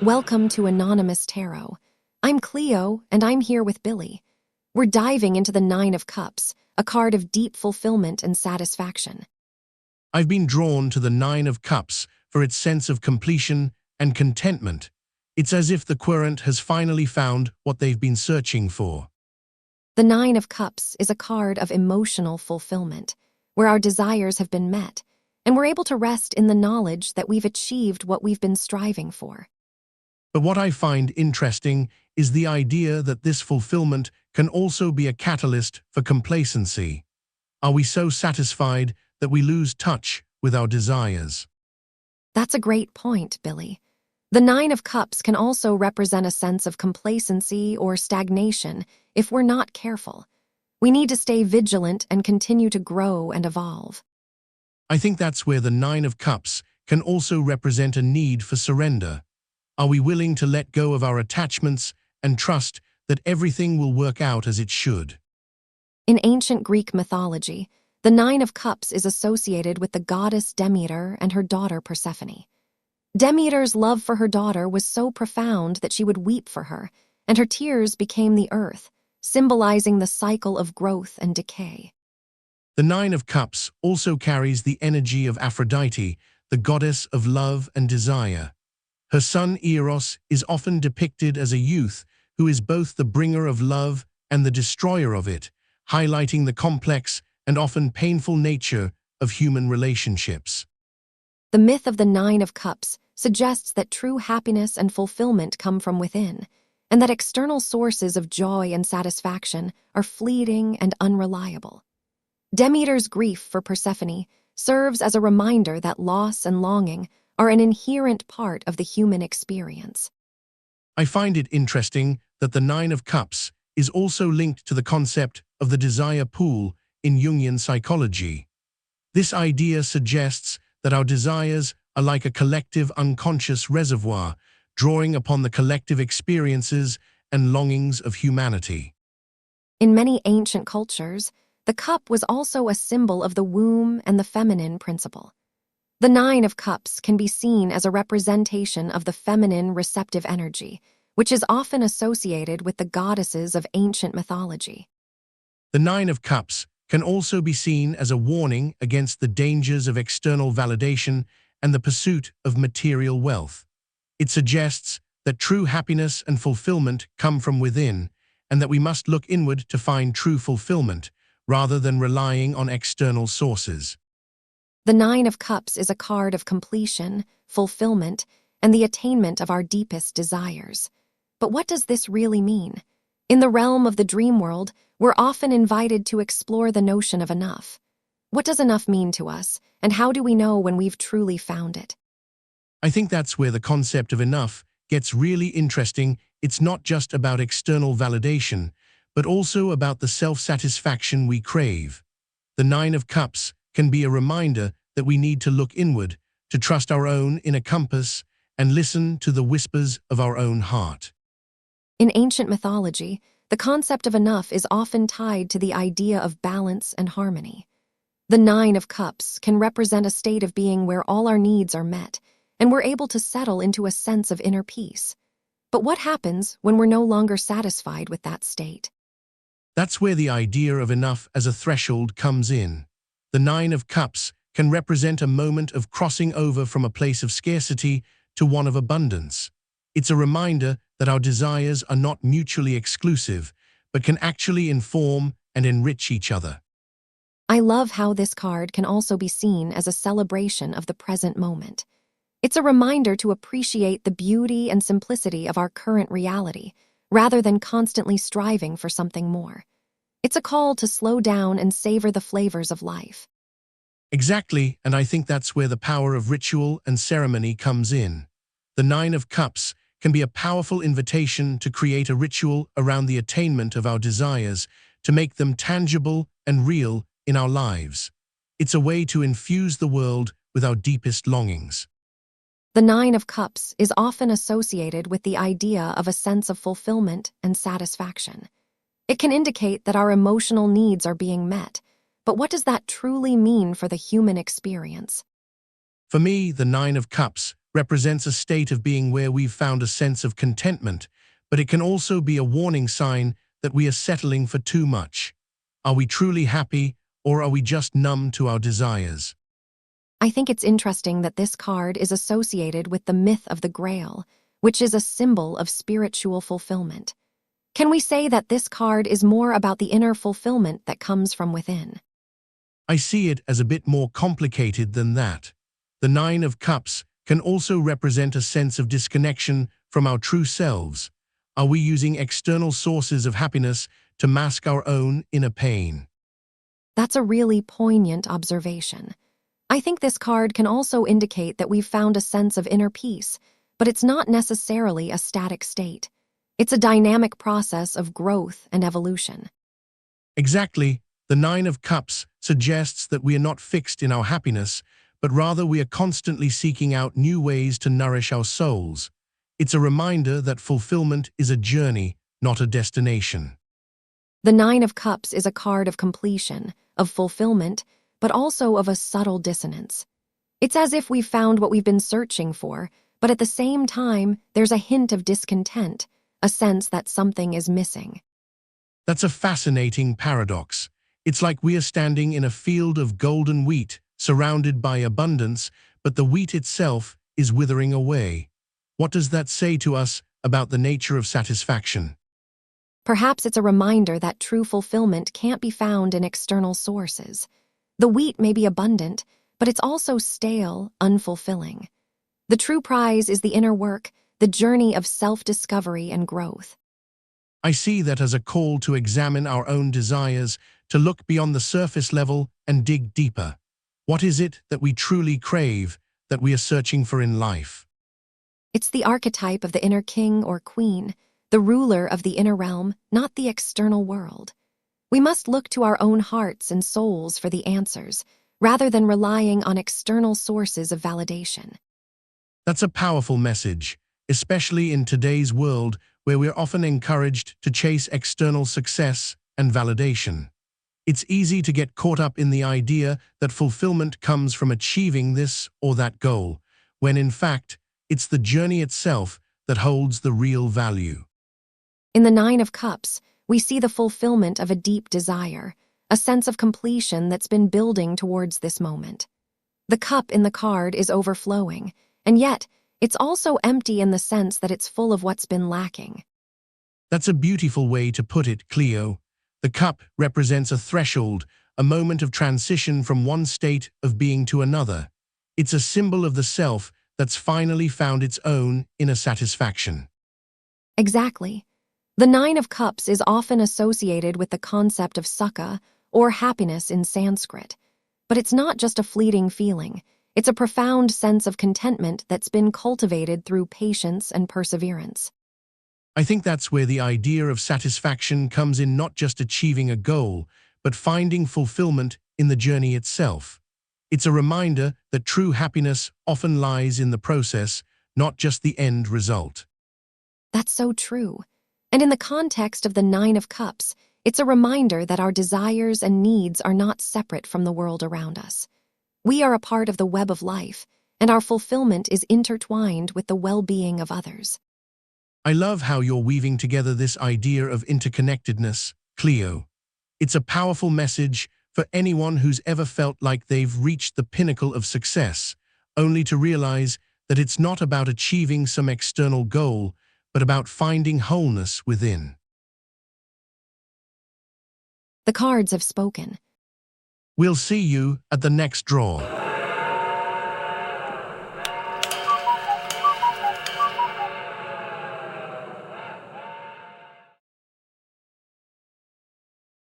Welcome to Anonymous Tarot. I'm Kleo, and I'm here with Billie. We're diving into the Nine of Cups, a card of deep fulfillment and satisfaction. I've been drawn to the Nine of Cups for its sense of completion and contentment. It's as if the querent has finally found what they've been searching for. The Nine of Cups is a card of emotional fulfillment, where our desires have been met, and we're able to rest in the knowledge that we've achieved what we've been striving for. But what I find interesting is the idea that this fulfillment can also be a catalyst for complacency. Are we so satisfied that we lose touch with our desires? That's a great point, Billie. The Nine of Cups can also represent a sense of complacency or stagnation if we're not careful. We need to stay vigilant and continue to grow and evolve. I think that's where the Nine of Cups can also represent a need for surrender. Are we willing to let go of our attachments and trust that everything will work out as it should? In ancient Greek mythology, the Nine of Cups is associated with the goddess Demeter and her daughter Persephone. Demeter's love for her daughter was so profound that she would weep for her, and her tears became the earth, symbolizing the cycle of growth and decay. The Nine of Cups also carries the energy of Aphrodite, the goddess of love and desire. Her son Eros is often depicted as a youth who is both the bringer of love and the destroyer of it, highlighting the complex and often painful nature of human relationships. The myth of the Nine of Cups suggests that true happiness and fulfillment come from within, and that external sources of joy and satisfaction are fleeting and unreliable. Demeter's grief for Persephone serves as a reminder that loss and longing are an inherent part of the human experience. I find it interesting that the Nine of Cups is also linked to the concept of the desire pool in Jungian psychology. This idea suggests that our desires are like a collective unconscious reservoir, drawing upon the collective experiences and longings of humanity. In many ancient cultures, the cup was also a symbol of the womb and the feminine principle. The Nine of Cups can be seen as a representation of the feminine receptive energy, which is often associated with the goddesses of ancient mythology. The Nine of Cups can also be seen as a warning against the dangers of external validation and the pursuit of material wealth. It suggests that true happiness and fulfillment come from within, and that we must look inward to find true fulfillment, rather than relying on external sources. The Nine of Cups is a card of completion, fulfillment, and the attainment of our deepest desires. But what does this really mean? In the realm of the dream world, we're often invited to explore the notion of enough. What does enough mean to us, and how do we know when we've truly found it? I think that's where the concept of enough gets really interesting. It's not just about external validation, but also about the self-satisfaction we crave. The Nine of Cups can be a reminder that we need to look inward, to trust our own inner compass, and listen to the whispers of our own heart. In ancient mythology, the concept of enough is often tied to the idea of balance and harmony. The Nine of Cups can represent a state of being where all our needs are met, and we're able to settle into a sense of inner peace. But what happens when we're no longer satisfied with that state? That's where the idea of enough as a threshold comes in. The Nine of Cups can represent a moment of crossing over from a place of scarcity to one of abundance. It's a reminder that our desires are not mutually exclusive, but can actually inform and enrich each other. I love how this card can also be seen as a celebration of the present moment. It's a reminder to appreciate the beauty and simplicity of our current reality, rather than constantly striving for something more. It's a call to slow down and savor the flavors of life. Exactly, and I think that's where the power of ritual and ceremony comes in. The Nine of Cups can be a powerful invitation to create a ritual around the attainment of our desires, to make them tangible and real in our lives. It's a way to infuse the world with our deepest longings. The Nine of Cups is often associated with the idea of a sense of fulfillment and satisfaction. It can indicate that our emotional needs are being met, but what does that truly mean for the human experience? For me, the Nine of Cups represents a state of being where we've found a sense of contentment, but it can also be a warning sign that we are settling for too much. Are we truly happy, or are we just numb to our desires? I think it's interesting that this card is associated with the myth of the Grail, which is a symbol of spiritual fulfillment. Can we say that this card is more about the inner fulfillment that comes from within? I see it as a bit more complicated than that. The Nine of Cups can also represent a sense of disconnection from our true selves. Are we using external sources of happiness to mask our own inner pain? That's a really poignant observation. I think this card can also indicate that we've found a sense of inner peace, but it's not necessarily a static state. It's a dynamic process of growth and evolution. Exactly. The Nine of Cups suggests that we are not fixed in our happiness, but rather we are constantly seeking out new ways to nourish our souls. It's a reminder that fulfillment is a journey, not a destination. The Nine of Cups is a card of completion, of fulfillment, but also of a subtle dissonance. It's as if we've found what we've been searching for, but at the same time, there's a hint of discontent, a sense that something is missing. That's a fascinating paradox. It's like we are standing in a field of golden wheat, surrounded by abundance, but the wheat itself is withering away. What does that say to us about the nature of satisfaction? Perhaps it's a reminder that true fulfillment can't be found in external sources. The wheat may be abundant, but it's also stale, unfulfilling. The true prize is the inner work, the journey of self-discovery and growth. I see that as a call to examine our own desires, to look beyond the surface level and dig deeper. What is it that we truly crave, that we are searching for in life? It's the archetype of the inner king or queen, the ruler of the inner realm, not the external world. We must look to our own hearts and souls for the answers, rather than relying on external sources of validation. That's a powerful message, especially in today's world where we're often encouraged to chase external success and validation. It's easy to get caught up in the idea that fulfillment comes from achieving this or that goal, when in fact, it's the journey itself that holds the real value. In the Nine of Cups, we see the fulfillment of a deep desire, a sense of completion that's been building towards this moment. The cup in the card is overflowing, and yet, it's also empty in the sense that it's full of what's been lacking. That's a beautiful way to put it, Kleo. The cup represents a threshold, a moment of transition from one state of being to another. It's a symbol of the self that's finally found its own inner satisfaction. Exactly. The Nine of Cups is often associated with the concept of sukha, or happiness in Sanskrit. But it's not just a fleeting feeling. It's a profound sense of contentment that's been cultivated through patience and perseverance. I think that's where the idea of satisfaction comes in, not just achieving a goal, but finding fulfillment in the journey itself. It's a reminder that true happiness often lies in the process, not just the end result. That's so true. And in the context of the Nine of Cups, it's a reminder that our desires and needs are not separate from the world around us. We are a part of the web of life, and our fulfillment is intertwined with the well-being of others. I love how you're weaving together this idea of interconnectedness, Kleo. It's a powerful message for anyone who's ever felt like they've reached the pinnacle of success, only to realize that it's not about achieving some external goal, but about finding wholeness within. The cards have spoken. We'll see you at the next draw.